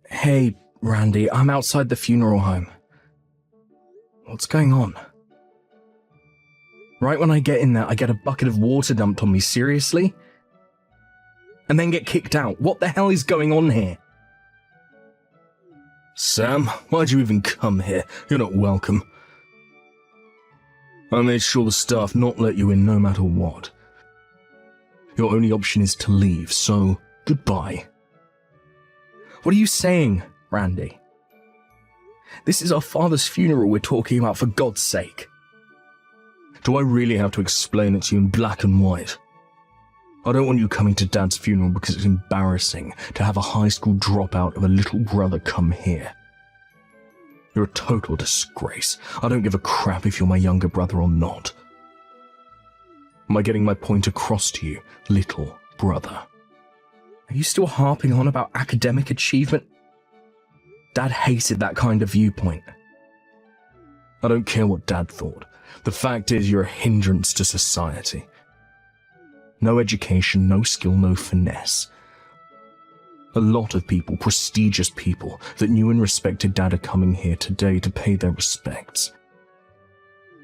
Hey, Randy, I'm outside the funeral home. What's going on? Right when I get in there, I get a bucket of water dumped on me, seriously? And then get kicked out. What the hell is going on here? Sam, why'd you even come here? You're not welcome. I made sure the staff not let you in no matter what. Your only option is to leave, so goodbye. What are you saying, Randy? This is our father's funeral we're talking about, for God's sake. Do I really have to explain it to you in black and white? I don't want you coming to Dad's funeral because it's embarrassing to have a high school dropout of a little brother come here. You're a total disgrace. I don't give a crap if you're my younger brother or not. Am I getting my point across to you, little brother? Are you still harping on about academic achievement? Dad hated that kind of viewpoint. I don't care what Dad thought. The fact is you're a hindrance to society. No education, no skill, no finesse. A lot of people, prestigious people, that knew and respected Dad are coming here today to pay their respects.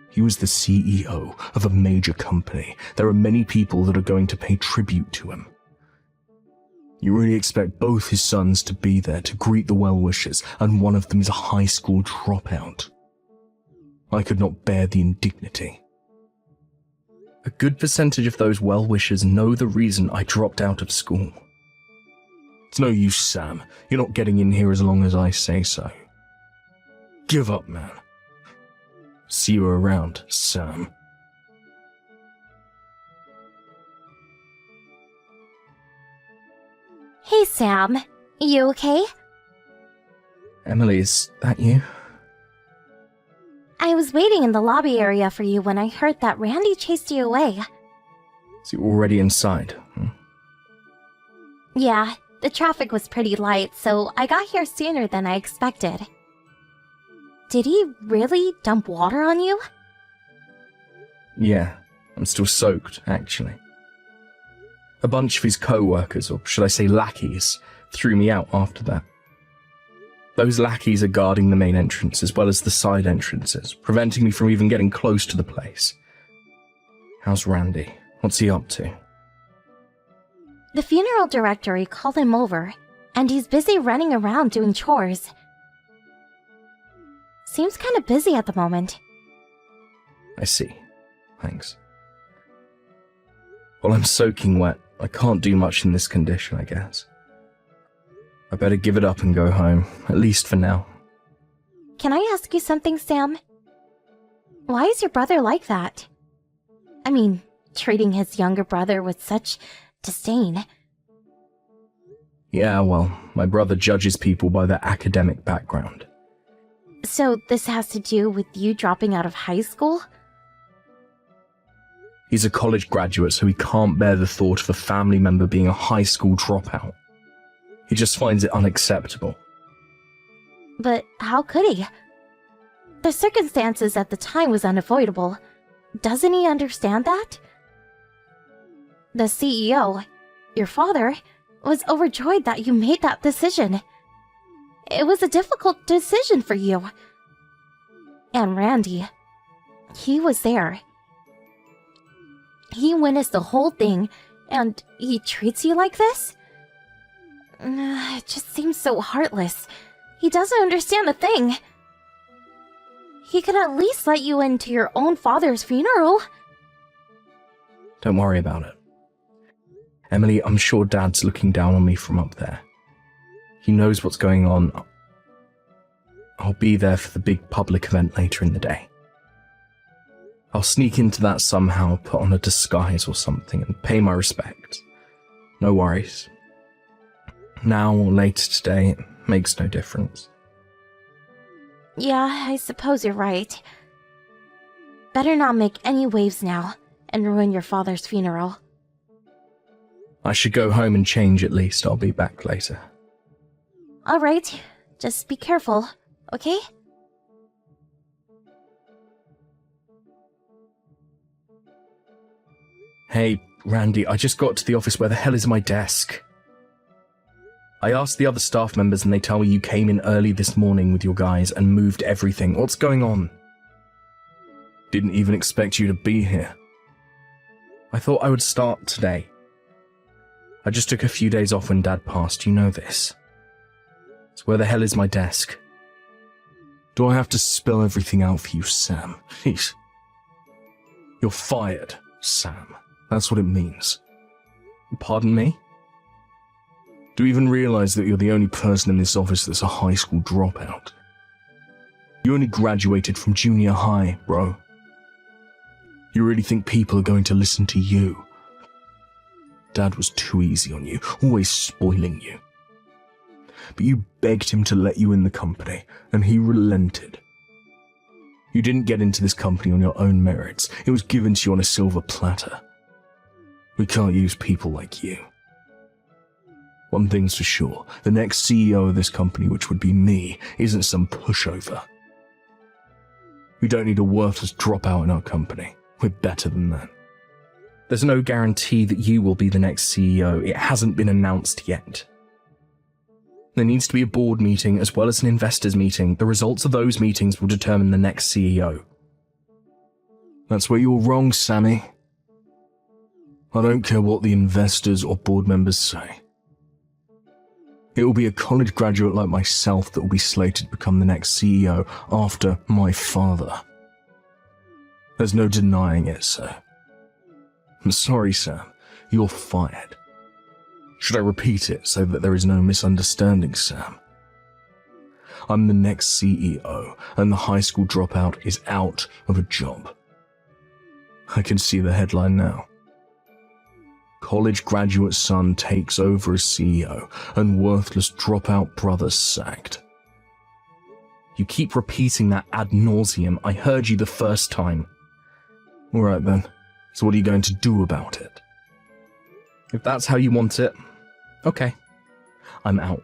He was the CEO of a major company. There are many people that are going to pay tribute to him. You really expect both his sons to be there to greet the well-wishers, and one of them is a high school dropout. I could not bear the indignity. A good percentage of those well-wishers know the reason I dropped out of school. It's no use, Sam. You're not getting in here as long as I say so. Give up, man. See you around, Sam. Hey, Sam. You okay? Emily, is that you? I was waiting in the lobby area for you when I heard that Randy chased you away. So you're already inside? Yeah, the traffic was pretty light, so I got here sooner than I expected. Did he really dump water on you? Yeah, I'm still soaked, actually. A bunch of his co-workers, or should I say lackeys, threw me out after that. Those lackeys are guarding the main entrance as well as the side entrances, preventing me from even getting close to the place. How's Randy? What's he up to? The funeral directory called him over, and he's busy running around doing chores. Seems kind of busy at the moment. I see. Thanks. Well, I'm soaking wet. I can't do much in this condition, I guess. I better give it up and go home, at least for now. Can I ask you something, Sam? Why is your brother like that? I mean, treating his younger brother with such disdain. Yeah, well, my brother judges people by their academic background. So this has to do with you dropping out of high school? He's a college graduate, so he can't bear the thought of a family member being a high school dropout. He just finds it unacceptable. But how could he? The circumstances at the time was unavoidable. Doesn't he understand that? The CEO, your father, was overjoyed that you made that decision. It was a difficult decision for you. And Randy, he was there. He witnessed the whole thing, and he treats you like this? It just seems so heartless. He doesn't understand a thing. He could at least let you into your own father's funeral. Don't worry about it. Emily, I'm sure Dad's looking down on me from up there. He knows what's going on. I'll be there for the big public event later in the day. I'll sneak into that somehow, put on a disguise or something, and pay my respects. No worries. Now or later today, it makes no difference. Yeah, I suppose you're right. Better not make any waves now, and ruin your father's funeral. I should go home and change at least. I'll be back later. Alright, just be careful, okay? Hey, Randy, I just got to the office. Where the hell is my desk? I asked the other staff members and they tell me you came in early this morning with your guys and moved everything. What's going on? Didn't even expect you to be here. I thought I would start today. I just took a few days off when Dad passed, you know this. So where the hell is my desk? Do I have to spell everything out for you, Sam? Please. You're fired, Sam. That's what it means. Pardon me? Do you even realize that you're the only person in this office that's a high school dropout? You only graduated from junior high, bro. You really think people are going to listen to you? Dad was too easy on you, always spoiling you. But you begged him to let you in the company, and he relented. You didn't get into this company on your own merits. It was given to you on a silver platter. We can't use people like you. One thing's for sure, the next CEO of this company, which would be me, isn't some pushover. We don't need a worthless dropout in our company. We're better than that. There's no guarantee that you will be the next CEO. It hasn't been announced yet. There needs to be a board meeting as well as an investors meeting. The results of those meetings will determine the next CEO. That's where you're wrong, Sammy. I don't care what the investors or board members say. It will be a college graduate like myself that will be slated to become the next CEO after my father. There's no denying it, sir. I'm sorry, Sam. You're fired. Should I repeat it so that there is no misunderstanding, Sam? I'm the next CEO, and the high school dropout is out of a job. I can see the headline now. College graduate son takes over as CEO, and worthless dropout brother sacked. You keep repeating that ad nauseum. I heard you the first time. All right then. So what are you going to do about it? If that's how you want it, okay. I'm out.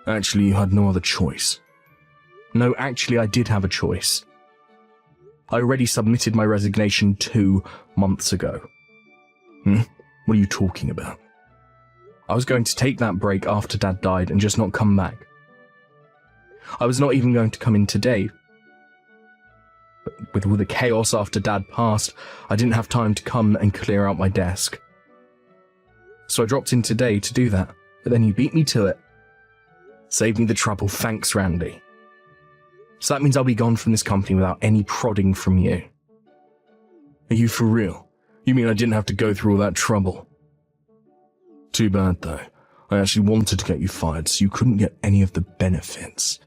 Actually, you had no other choice. No, actually, I did have a choice. I already submitted my resignation 2 months ago. What are you talking about? I was going to take that break after Dad died and just not come back. I was not even going to come in today. But with the chaos after Dad passed, I didn't have time to come and clear out my desk. So I dropped in today to do that, but then you beat me to it. Saved me the trouble, thanks, Randy. So that means I'll be gone from this company without any prodding from you. Are you for real? You mean I didn't have to go through all that trouble? Too bad, though. I actually wanted to get you fired so you couldn't get any of the benefits.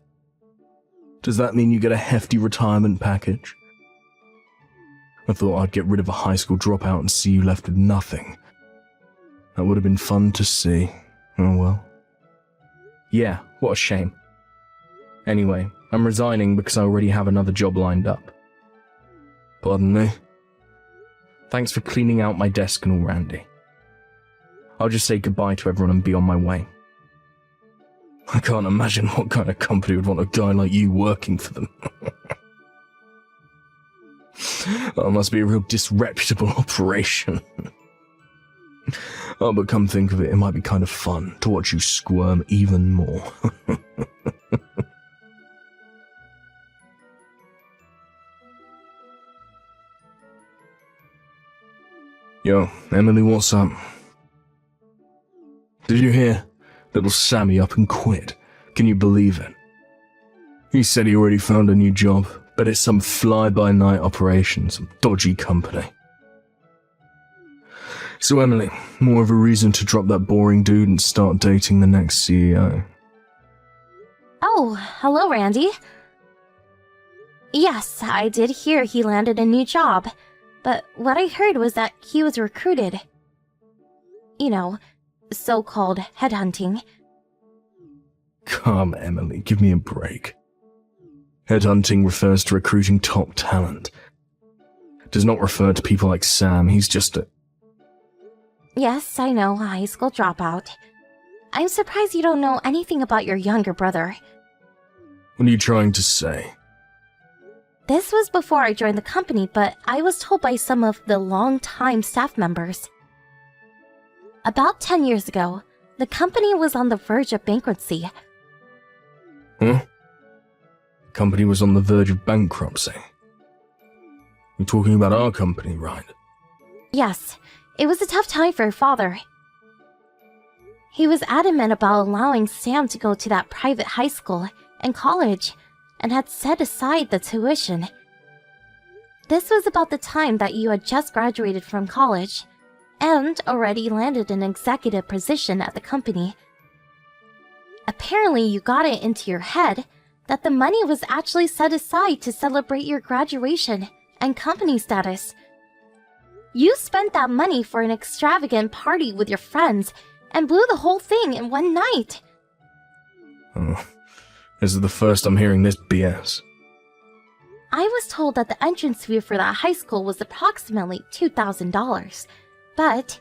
Does that mean you get a hefty retirement package? I thought I'd get rid of a high school dropout and see you left with nothing. That would have been fun to see. Oh well. Yeah, what a shame. Anyway, I'm resigning because I already have another job lined up. Pardon me? Thanks for cleaning out my desk and all, Randy. I'll just say goodbye to everyone and be on my way. I can't imagine what kind of company would want a guy like you working for them. That must be a real disreputable operation. Oh, but come think of it, it might be kind of fun to watch you squirm even more. Yo, Emily, what's up? Did you hear? Little Sammy up and quit. Can you believe it? He said he already found a new job, but it's some fly-by-night operation, some dodgy company. So Emily, more of a reason to drop that boring dude and start dating the next CEO. Oh, hello, Randy. Yes, I did hear he landed a new job, but what I heard was that he was recruited. You know, so-called headhunting. Come, Emily, give me a break. Headhunting refers to recruiting top talent. It does not refer to people like Sam. He's just a... Yes, I know, a high school dropout. I'm surprised you don't know anything about your younger brother. What are you trying to say? This was before I joined the company, but I was told by some of the long-time staff members. About 10 years ago, The company was on the verge of bankruptcy. Huh? The company was on the verge of bankruptcy. You're talking about our company, right? Yes, it was a tough time for her father. He was adamant about allowing Sam to go to that private high school and college, and had set aside the tuition. This was about the time that you had just graduated from college, and already landed an executive position at the company. Apparently, you got it into your head that the money was actually set aside to celebrate your graduation and company status. You spent that money for an extravagant party with your friends and blew the whole thing in one night. Oh, this is the first I'm hearing this BS. I was told that the entrance fee for that high school was approximately $2,000, but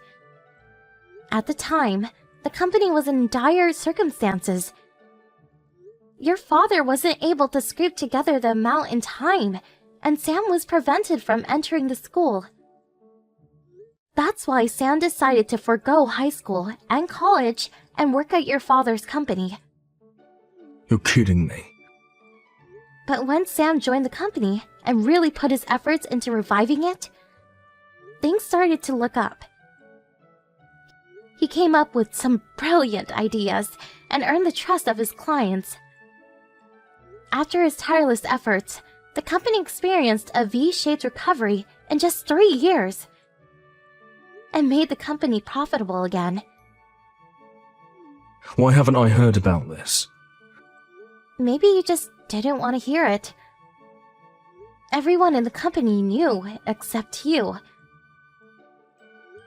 at the time, the company was in dire circumstances. Your father wasn't able to scrape together the amount in time, and Sam was prevented from entering the school. That's why Sam decided to forego high school and college and work at your father's company. You're kidding me. But when Sam joined the company and really put his efforts into reviving it, things started to look up. He came up with some brilliant ideas and earned the trust of his clients. After his tireless efforts, the company experienced a V-shaped recovery in just 3 years and made the company profitable again. Why haven't I heard about this? Maybe you just didn't want to hear it. Everyone in the company knew, except you.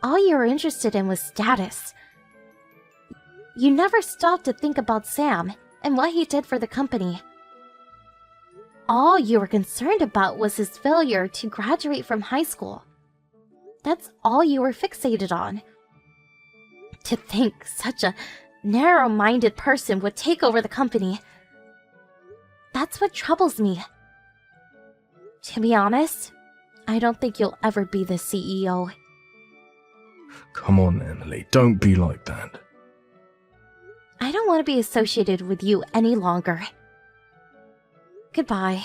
All you were interested in was status. You never stopped to think about Sam and what he did for the company. All you were concerned about was his failure to graduate from high school. That's all you were fixated on. To think such a narrow-minded person would take over the company. That's what troubles me. To be honest, I don't think you'll ever be the CEO. Come on, Emily, don't be like that. I don't want to be associated with you any longer. Goodbye.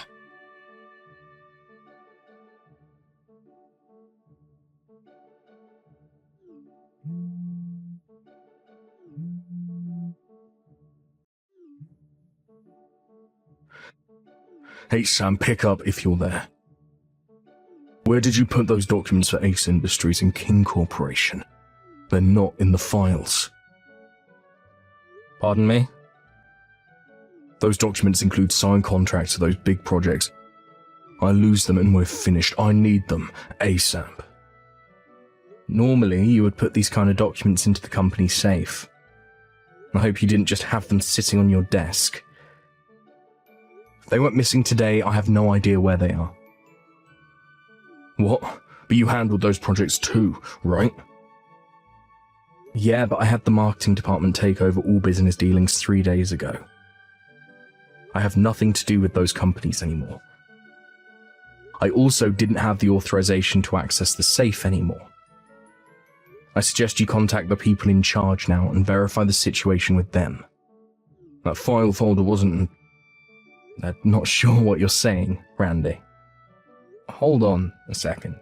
Hey Sam, pick up if you're there. Where did you put those documents for Ace Industries and King Corporation? They're not in the files. Pardon me? Those documents include signed contracts for those big projects. I lose them and we're finished. I need them ASAP. Normally, you would put these kind of documents into the company safe. I hope you didn't just have them sitting on your desk. If they went missing today, I have no idea where they are. What? But you handled those projects too, right? Yeah, but I had the marketing department take over all business dealings 3 days ago. I have nothing to do with those companies anymore. I also didn't have the authorization to access the safe anymore. I suggest you contact the people in charge now and verify the situation with them. That file folder wasn't... I'm not sure what you're saying, Randy. Hold on a second.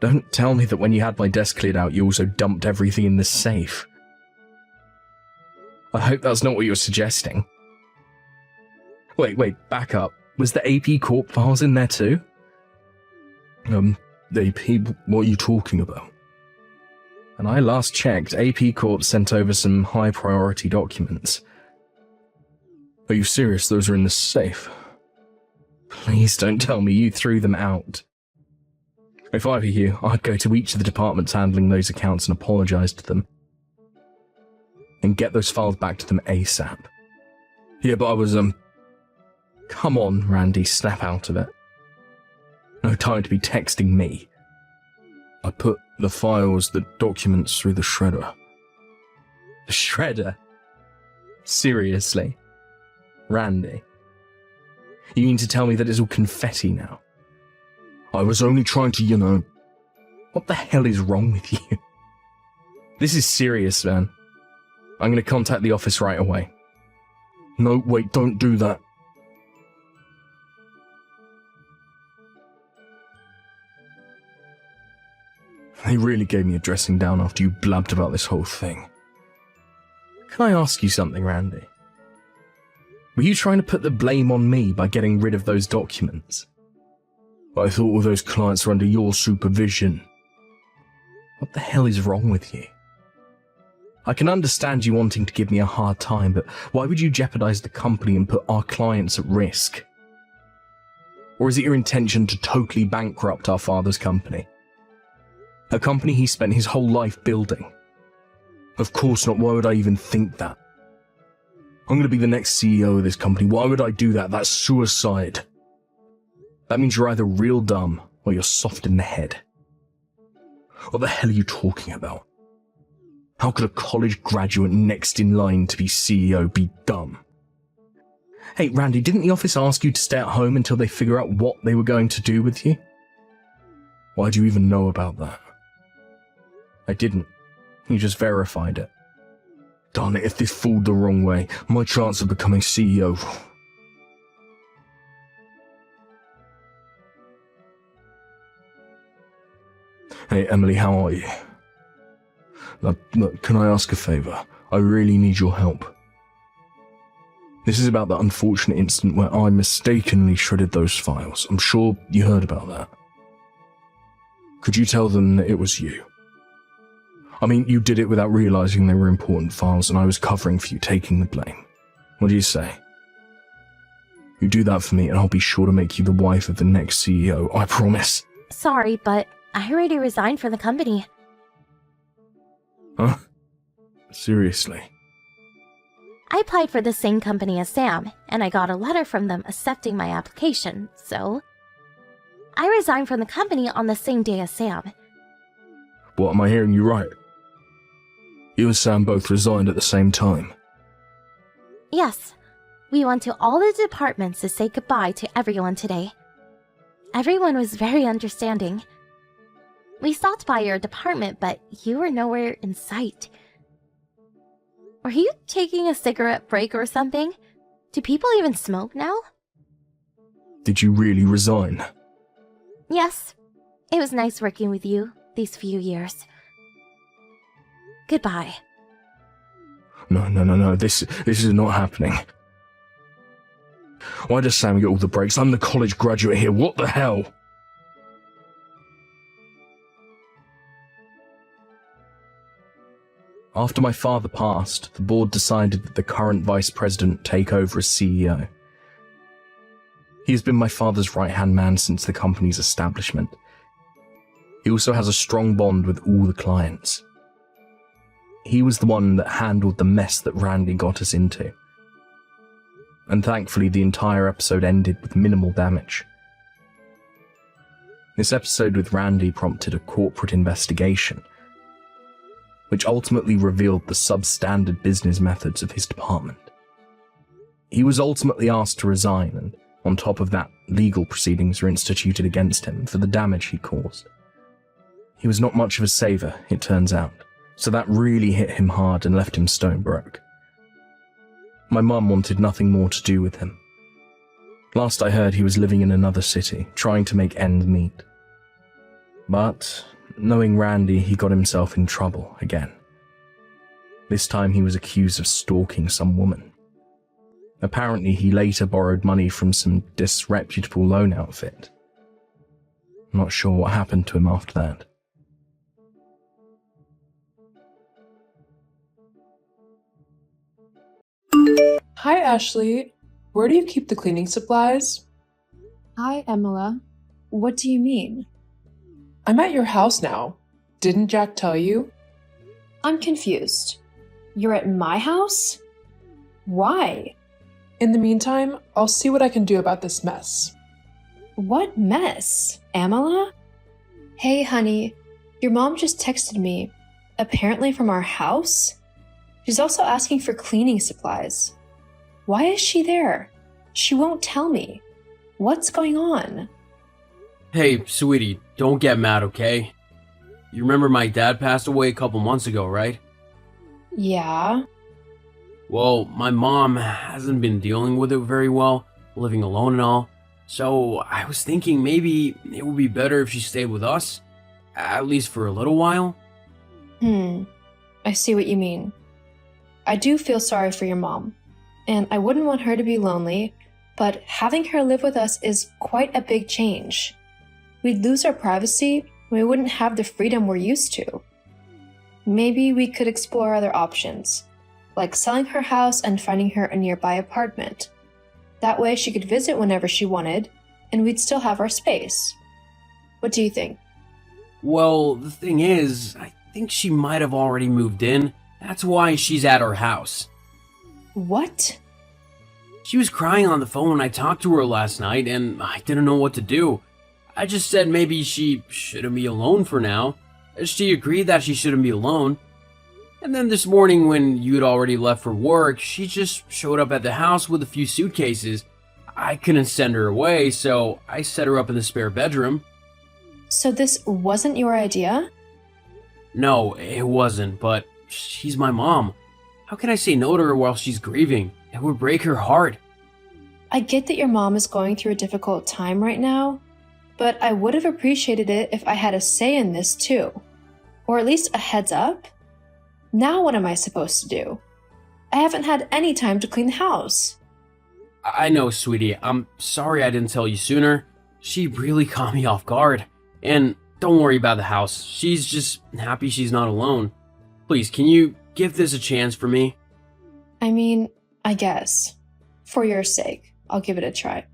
Don't tell me that when you had my desk cleared out, you also dumped everything in the safe. I hope that's not what you're suggesting. Wait, back up. Was the AP Corp files in there too? AP, what are you talking about? When I last checked, AP Corp sent over some high-priority documents. Are you serious? Those are in the safe? Please don't tell me you threw them out. If I were you, I'd go to each of the departments handling those accounts and apologize to them. And get those files back to them ASAP. Yeah, but I was, Come on, Randy, snap out of it. No time to be texting me. I put the files, the documents through the shredder. The shredder? Seriously? Randy? You mean to tell me that it's all confetti now? I was only trying to, What the hell is wrong with you? This is serious, man. I'm going to contact the office right away. No, wait, don't do that. They really gave me a dressing down after you blabbed about this whole thing. Can I ask you something, Randy? Were you trying to put the blame on me by getting rid of those documents? But I thought all those clients were under your supervision. What the hell is wrong with you? I can understand you wanting to give me a hard time, but why would you jeopardize the company and put our clients at risk? Or is it your intention to totally bankrupt our father's company? A company he spent his whole life building. Of course not, why would I even think that? I'm going to be the next CEO of this company, why would I do that? That's suicide. That means you're either real dumb, or you're soft in the head. What the hell are you talking about? How could a college graduate next in line to be CEO be dumb? Hey, Randy, didn't the office ask you to stay at home until they figure out what they were going to do with you? Why do you even know about that? I didn't. You just verified it. Darn it, if this fooled the wrong way, my chance of becoming CEO... Hey, Emily, how are you? Look, can I ask a favour? I really need your help. This is about the unfortunate incident where I mistakenly shredded those files. I'm sure you heard about that. Could you tell them that it was you? I mean, you did it without realising they were important files, and I was covering for you taking the blame. What do you say? You do that for me, and I'll be sure to make you the wife of the next CEO, I promise. Sorry, but I already resigned from the company. Huh? Seriously? I applied for the same company as Sam, and I got a letter from them accepting my application, so... I resigned from the company on the same day as Sam. What, am I hearing you right? You and Sam both resigned at the same time? Yes. We went to all the departments to say goodbye to everyone today. Everyone was very understanding. We stopped by your department, but you were nowhere in sight. Were you taking a cigarette break or something? Do people even smoke now? Did you really resign? Yes. It was nice working with you these few years. Goodbye. No, this is not happening. Why does Sam get all the breaks? I'm the college graduate here, what the hell? After my father passed, the board decided that the current vice president take over as CEO. He has been my father's right-hand man since the company's establishment. He also has a strong bond with all the clients. He was the one that handled the mess that Randy got us into. And thankfully, the entire episode ended with minimal damage. This episode with Randy prompted a corporate investigation, which ultimately revealed the substandard business methods of his department. He was ultimately asked to resign, and on top of that, legal proceedings were instituted against him for the damage he caused. He was not much of a saver, it turns out, so that really hit him hard and left him stone broke. My mum wanted nothing more to do with him. Last I heard, he was living in another city, trying to make ends meet. But, knowing Randy, he got himself in trouble again. This time he was accused of stalking some woman. Apparently, he later borrowed money from some disreputable loan outfit. I'm not sure what happened to him after that. Hi, Ashley. Where do you keep the cleaning supplies? Hi, Emila. What do you mean? I'm at your house now. Didn't Jack tell you? I'm confused. You're at my house? Why? In the meantime, I'll see what I can do about this mess. What mess? Emila? Hey, honey. Your mom just texted me. Apparently from our house? She's also asking for cleaning supplies. Why is she there? She won't tell me. What's going on? Hey, sweetie, don't get mad, okay? You remember my dad passed away a couple months ago, right? Yeah. Well, my mom hasn't been dealing with it very well, living alone and all. So I was thinking maybe it would be better if she stayed with us, at least for a little while. I see what you mean. I do feel sorry for your mom, and I wouldn't want her to be lonely, but having her live with us is quite a big change. We'd lose our privacy, and we wouldn't have the freedom we're used to. Maybe we could explore other options, like selling her house and finding her a nearby apartment. That way she could visit whenever she wanted, and we'd still have our space. What do you think? Well, the thing is, I think she might have already moved in. That's why she's at our house. What? She was crying on the phone when I talked to her last night, and I didn't know what to do. I just said maybe she shouldn't be alone for now. She agreed that she shouldn't be alone. And then this morning when you'd already left for work, she just showed up at the house with a few suitcases. I couldn't send her away, so I set her up in the spare bedroom. So this wasn't your idea? No, it wasn't, but she's my mom. How can I say no to her while she's grieving? It would break her heart. I get that your mom is going through a difficult time right now, but I would have appreciated it if I had a say in this too. Or at least a heads up. Now what am I supposed to do? I haven't had any time to clean the house. I know, sweetie. I'm sorry I didn't tell you sooner. She really caught me off guard. And don't worry about the house. She's just happy she's not alone. Please, can you give this a chance for me? I mean, I guess. For your sake, I'll give it a try.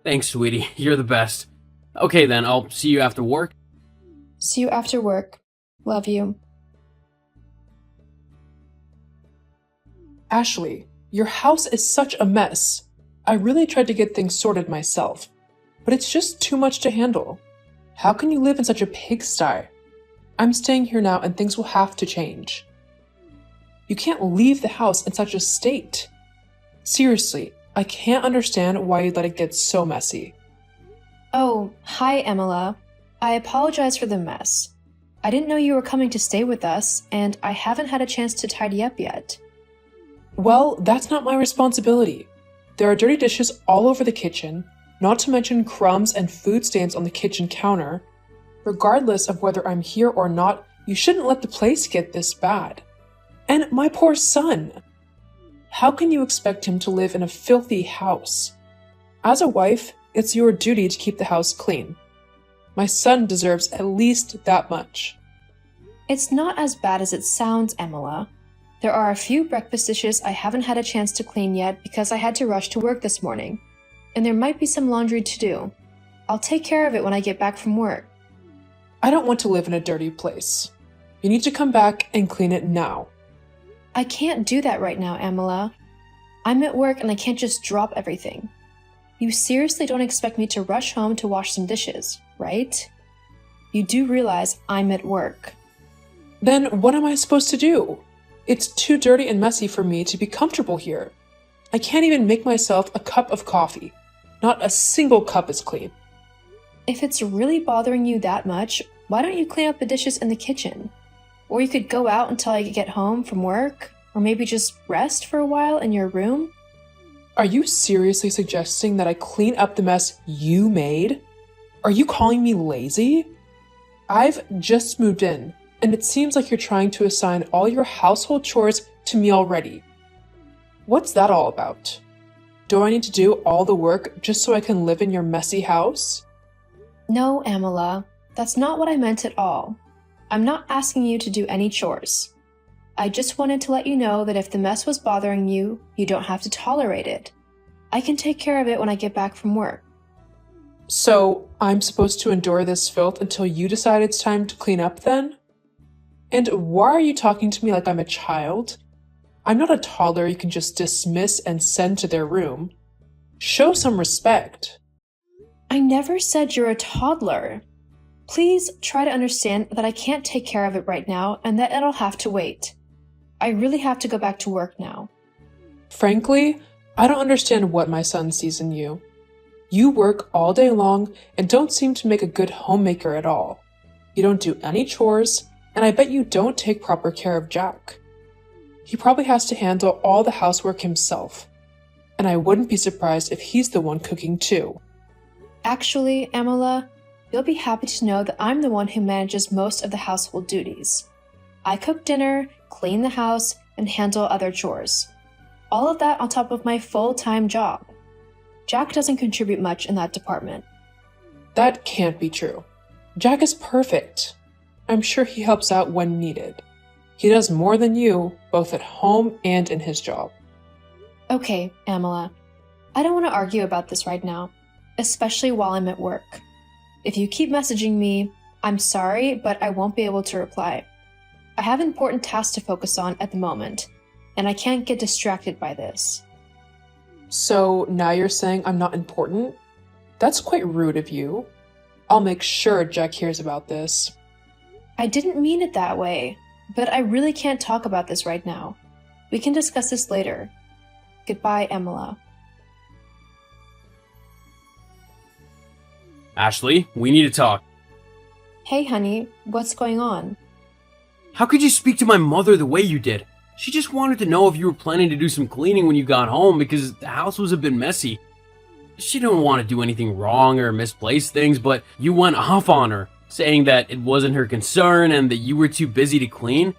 Thanks, sweetie. You're the best. Okay then, I'll see you after work. See you after work. Love you. Ashley, your house is such a mess. I really tried to get things sorted myself, but it's just too much to handle. How can you live in such a pigsty? I'm staying here now and things will have to change. You can't leave the house in such a state. Seriously, I can't understand why you let it get so messy. Oh, hi, Emila. I apologize for the mess. I didn't know you were coming to stay with us, and I haven't had a chance to tidy up yet. Well, that's not my responsibility. There are dirty dishes all over the kitchen, not to mention crumbs and food stains on the kitchen counter. Regardless of whether I'm here or not, you shouldn't let the place get this bad. And my poor son! How can you expect him to live in a filthy house? As a wife, it's your duty to keep the house clean. My son deserves at least that much. It's not as bad as it sounds, Emila. There are a few breakfast dishes I haven't had a chance to clean yet because I had to rush to work this morning. And there might be some laundry to do. I'll take care of it when I get back from work. I don't want to live in a dirty place. You need to come back and clean it now. I can't do that right now, Emila. I'm at work and I can't just drop everything. You seriously don't expect me to rush home to wash some dishes, right? You do realize I'm at work. Then what am I supposed to do? It's too dirty and messy for me to be comfortable here. I can't even make myself a cup of coffee. Not a single cup is clean. If it's really bothering you that much, why don't you clean up the dishes in the kitchen? Or you could go out until I get home from work, or maybe just rest for a while in your room. Are you seriously suggesting that I clean up the mess you made? Are you calling me lazy? I've just moved in, and it seems like you're trying to assign all your household chores to me already. What's that all about? Do I need to do all the work just so I can live in your messy house? No, Emila, that's not what I meant at all. I'm not asking you to do any chores. I just wanted to let you know that if the mess was bothering you, you don't have to tolerate it. I can take care of it when I get back from work. So, I'm supposed to endure this filth until you decide it's time to clean up then? And why are you talking to me like I'm a child? I'm not a toddler you can just dismiss and send to their room. Show some respect. I never said you're a toddler. Please try to understand that I can't take care of it right now and that it'll have to wait. I really have to go back to work now. Frankly, I don't understand what my son sees in you. You work all day long and don't seem to make a good homemaker at all. You don't do any chores, and I bet you don't take proper care of Jack. He probably has to handle all the housework himself. And I wouldn't be surprised if he's the one cooking too. Actually, Amala, you'll be happy to know that I'm the one who manages most of the household duties. I cook dinner, clean the house, and handle other chores. All of that on top of my full-time job. Jack doesn't contribute much in that department. That can't be true. Jack is perfect. I'm sure he helps out when needed. He does more than you, both at home and in his job. Okay, Amala. I don't want to argue about this right now, especially while I'm at work. If you keep messaging me, I'm sorry, but I won't be able to reply. I have important tasks to focus on at the moment, and I can't get distracted by this. So now you're saying I'm not important? That's quite rude of you. I'll make sure Jack hears about this. I didn't mean it that way, but I really can't talk about this right now. We can discuss this later. Goodbye, Amala. Ashley, we need to talk. Hey, honey, what's going on? How could you speak to my mother the way you did? She just wanted to know if you were planning to do some cleaning when you got home because the house was a bit messy. She didn't want to do anything wrong or misplace things, but you went off on her, saying that it wasn't her concern and that you were too busy to clean.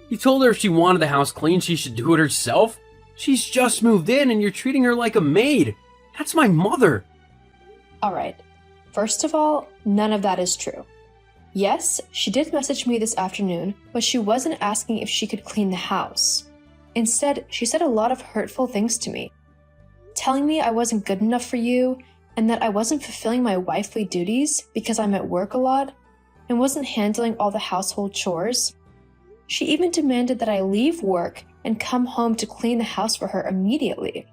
You told her if she wanted the house clean, she should do it herself. She's just moved in and you're treating her like a maid. That's my mother. Alright, first of all, none of that is true. Yes, she did message me this afternoon, but she wasn't asking if she could clean the house. Instead, she said a lot of hurtful things to me, telling me I wasn't good enough for you and that I wasn't fulfilling my wifely duties because I'm at work a lot and wasn't handling all the household chores. She even demanded that I leave work and come home to clean the house for her immediately.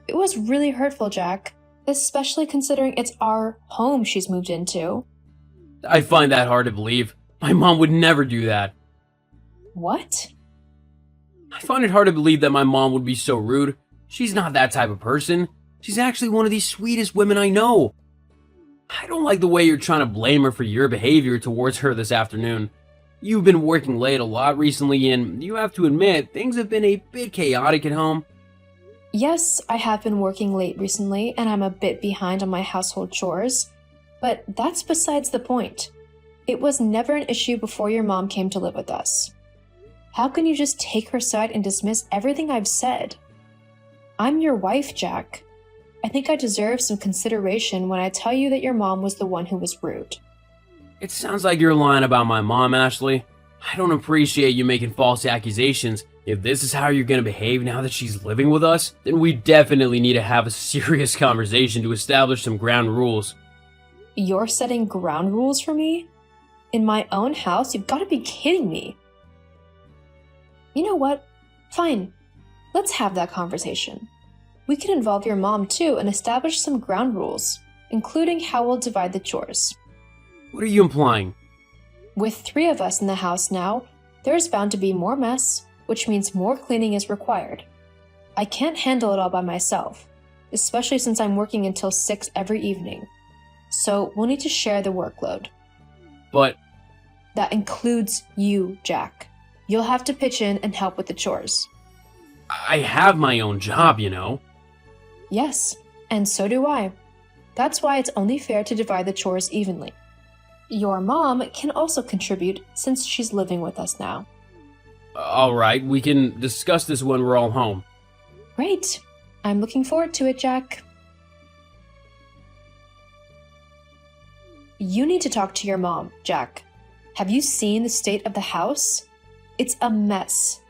It was really hurtful, Jack, especially considering it's our home she's moved into. I find that hard to believe. My mom would never do that. What? I find it hard to believe that my mom would be so rude. She's not that type of person. She's actually one of the sweetest women I know. I don't like the way you're trying to blame her for your behavior towards her this afternoon. You've been working late a lot recently, and you have to admit, things have been a bit chaotic at home. Yes, I have been working late recently, and I'm a bit behind on my household chores. But that's besides the point. It was never an issue before your mom came to live with us. How can you just take her side and dismiss everything I've said? I'm your wife, Jack. I think I deserve some consideration when I tell you that your mom was the one who was rude. It sounds like you're lying about my mom, Ashley. I don't appreciate you making false accusations. If this is how you're going to behave now that she's living with us, then we definitely need to have a serious conversation to establish some ground rules. You're setting ground rules for me? In my own house? You've got to be kidding me. You know what? Fine. Let's have that conversation. We can involve your mom too and establish some ground rules, including how we'll divide the chores. What are you implying? With 3 of us in the house now, there's bound to be more mess, which means more cleaning is required. I can't handle it all by myself, especially since I'm working until 6 every evening. So we'll need to share the workload. But that includes you, Jack. You'll have to pitch in and help with the chores. I have my own job, you know. Yes, and so do I. That's why it's only fair to divide the chores evenly. Your mom can also contribute since she's living with us now. Alright, we can discuss this when we're all home. Great. I'm looking forward to it, Jack. You need to talk to your mom, Jack. Have you seen the state of the house? It's a mess.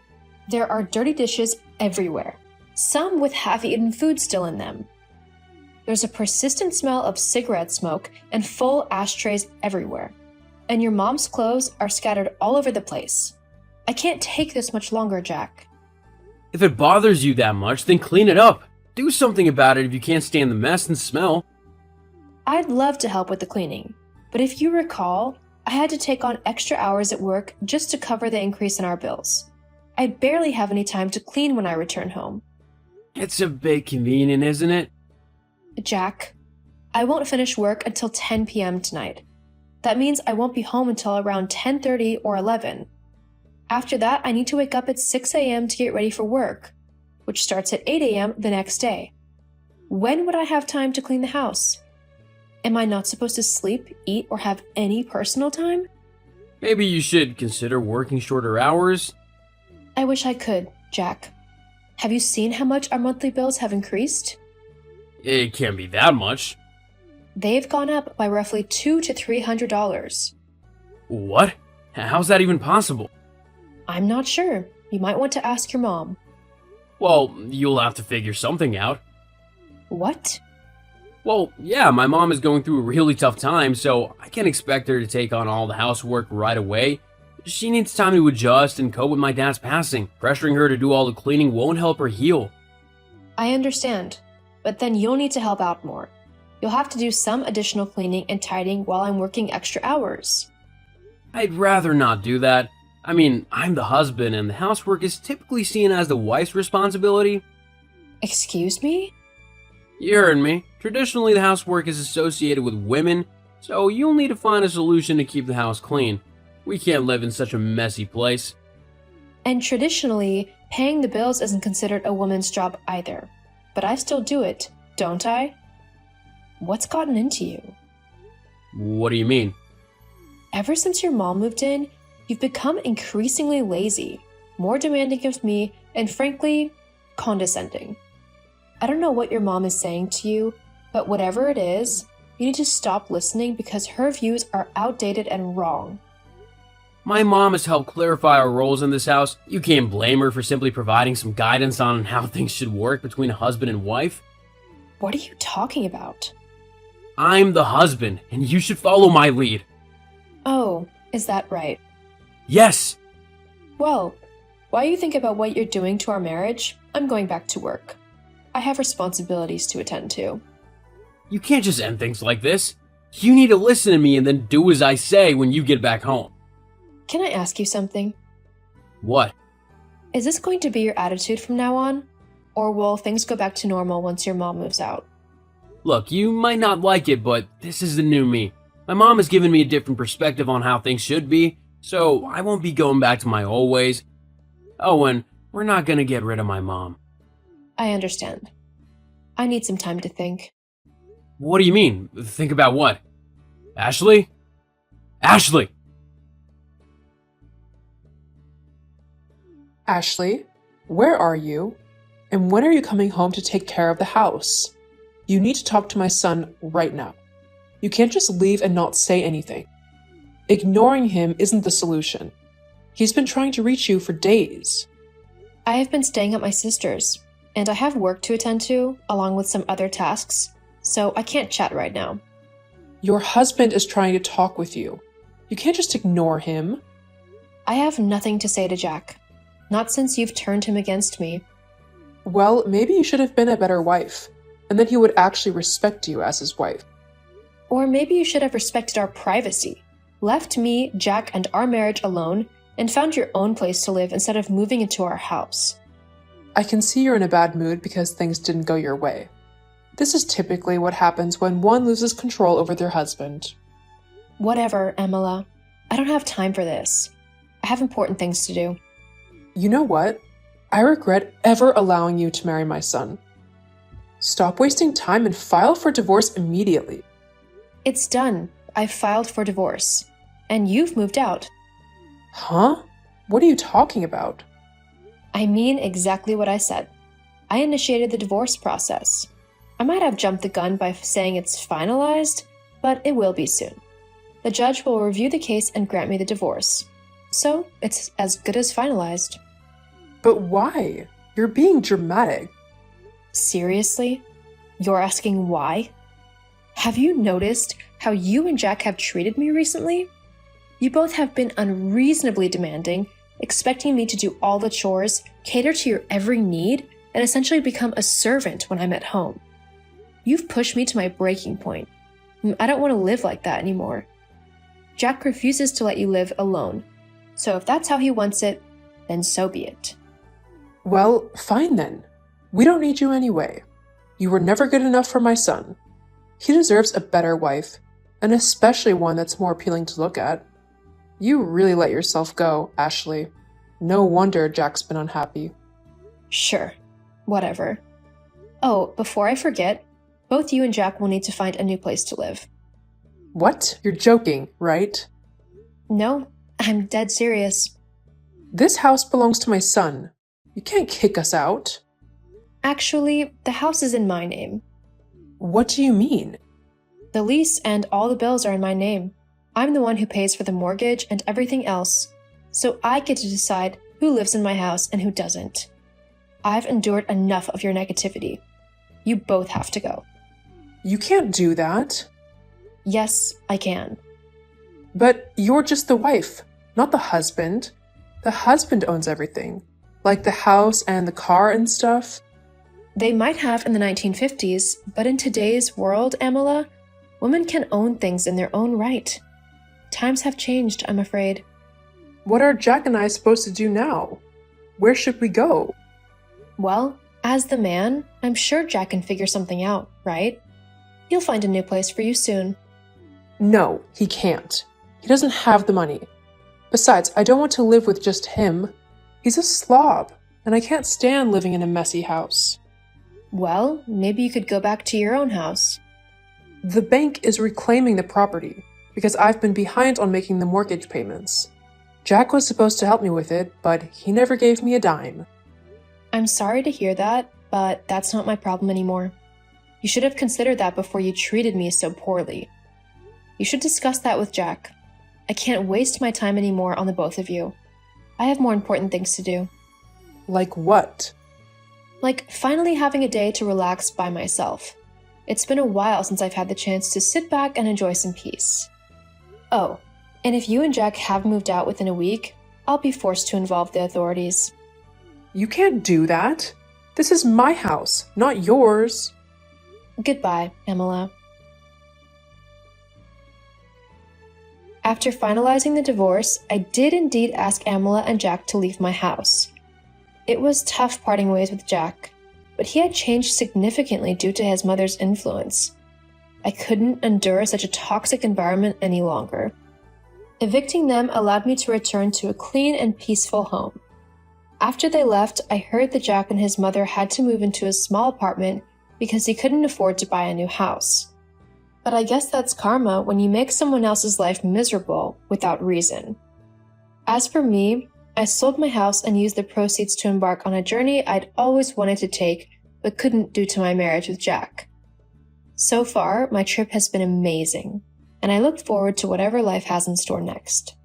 There are dirty dishes everywhere, some with half-eaten food still in them. There's a persistent smell of cigarette smoke and full ashtrays everywhere. And your mom's clothes are scattered all over the place. I can't take this much longer, Jack. If it bothers you that much, then clean it up. Do something about it if you can't stand the mess and smell. I'd love to help with the cleaning, but if you recall, I had to take on extra hours at work just to cover the increase in our bills. I barely have any time to clean when I return home. It's a bit convenient, isn't it? Jack, I won't finish work until 10 p.m. tonight. That means I won't be home until around 10:30 or 11. After that, I need to wake up at 6 a.m. to get ready for work, which starts at 8 a.m. the next day. When would I have time to clean the house? Am I not supposed to sleep, eat, or have any personal time? Maybe you should consider working shorter hours. I wish I could, Jack. Have you seen how much our monthly bills have increased? It can't be that much. They've gone up by roughly $200 to $300. What? How's that even possible? I'm not sure. You might want to ask your mom. Well, you'll have to figure something out. What? Well, yeah, my mom is going through a really tough time, so I can't expect her to take on all the housework right away. She needs time to adjust and cope with my dad's passing. Pressuring her to do all the cleaning won't help her heal. I understand, but then you'll need to help out more. You'll have to do some additional cleaning and tidying while I'm working extra hours. I'd rather not do that. I mean, I'm the husband, and the housework is typically seen as the wife's responsibility. Excuse me? You heard me. Traditionally, the housework is associated with women, so you'll need to find a solution to keep the house clean. We can't live in such a messy place. And traditionally, paying the bills isn't considered a woman's job either. But I still do it, don't I? What's gotten into you? What do you mean? Ever since your mom moved in, you've become increasingly lazy, more demanding of me, and frankly, condescending. I don't know what your mom is saying to you, but whatever it is, you need to stop listening because her views are outdated and wrong. My mom has helped clarify our roles in this house. You can't blame her for simply providing some guidance on how things should work between a husband and wife. What are you talking about? I'm the husband, and you should follow my lead. Oh, is that right? Yes! Well, while you think about what you're doing to our marriage, I'm going back to work. I have responsibilities to attend to. You can't just end things like this. You need to listen to me and then do as I say when you get back home. Can I ask you something? What? Is this going to be your attitude from now on? Or will things go back to normal once your mom moves out? Look, you might not like it, but this is the new me. My mom has given me a different perspective on how things should be, so I won't be going back to my old ways. Oh, and we're not gonna get rid of my mom. I understand. I need some time to think. What do you mean? Think about what? Ashley? Ashley! Ashley, where are you? And when are you coming home to take care of the house? You need to talk to my son right now. You can't just leave and not say anything. Ignoring him isn't the solution. He's been trying to reach you for days. I have been staying at my sister's, and I have work to attend to, along with some other tasks, so I can't chat right now. Your husband is trying to talk with you. You can't just ignore him. I have nothing to say to Jack. Not since you've turned him against me. Well, maybe you should have been a better wife, and then he would actually respect you as his wife. Or maybe you should have respected our privacy, left me, Jack, and our marriage alone, and found your own place to live instead of moving into our house. I can see you're in a bad mood because things didn't go your way. This is typically what happens when one loses control over their husband. Whatever, Emila. I don't have time for this. I have important things to do. You know what? I regret ever allowing you to marry my son. Stop wasting time and file for divorce immediately. It's done. I've filed for divorce. And you've moved out. Huh? What are you talking about? I mean exactly what I said. I initiated the divorce process. I might have jumped the gun by saying it's finalized, but it will be soon. The judge will review the case and grant me the divorce. So, it's as good as finalized. But why? You're being dramatic. Seriously? You're asking why? Have you noticed how you and Jack have treated me recently? You both have been unreasonably demanding, expecting me to do all the chores, cater to your every need, and essentially become a servant when I'm at home. You've pushed me to my breaking point. I don't want to live like that anymore. Jack refuses to let you live alone. So if that's how he wants it, then so be it. Well, fine then. We don't need you anyway. You were never good enough for my son. He deserves a better wife, and especially one that's more appealing to look at. You really let yourself go, Ashley. No wonder Jack's been unhappy. Sure. Whatever. Oh, before I forget, both you and Jack will need to find a new place to live. What? You're joking, right? No, I'm dead serious. This house belongs to my son. You can't kick us out. Actually, the house is in my name. What do you mean? The lease and all the bills are in my name. I'm the one who pays for the mortgage and everything else, so I get to decide who lives in my house and who doesn't. I've endured enough of your negativity. You both have to go. You can't do that. Yes, I can. But you're just the wife, not the husband. The husband owns everything, like the house and the car and stuff. They might have in the 1950s, but in today's world, Amala, women can own things in their own right. Times have changed, I'm afraid. What are Jack and I supposed to do now? Where should we go? Well, as the man, I'm sure Jack can figure something out, right? He'll find a new place for you soon. No, he can't. He doesn't have the money. Besides, I don't want to live with just him. He's a slob, and I can't stand living in a messy house. Well, maybe you could go back to your own house. The bank is reclaiming the property because I've been behind on making the mortgage payments. Jack was supposed to help me with it, but he never gave me a dime. I'm sorry to hear that, but that's not my problem anymore. You should have considered that before you treated me so poorly. You should discuss that with Jack. I can't waste my time anymore on the both of you. I have more important things to do. Like what? Like finally having a day to relax by myself. It's been a while since I've had the chance to sit back and enjoy some peace. Oh, and if you and Jack have moved out within a week, I'll be forced to involve the authorities. You can't do that. This is my house, not yours. Goodbye, Amala. After finalizing the divorce, I did indeed ask Amala and Jack to leave my house. It was tough parting ways with Jack, but he had changed significantly due to his mother's influence. I couldn't endure such a toxic environment any longer. Evicting them allowed me to return to a clean and peaceful home. After they left, I heard that Jack and his mother had to move into a small apartment because he couldn't afford to buy a new house. But I guess that's karma when you make someone else's life miserable without reason. As for me, I sold my house and used the proceeds to embark on a journey I'd always wanted to take but couldn't due to my marriage with Jack. So far, my trip has been amazing, and I look forward to whatever life has in store next.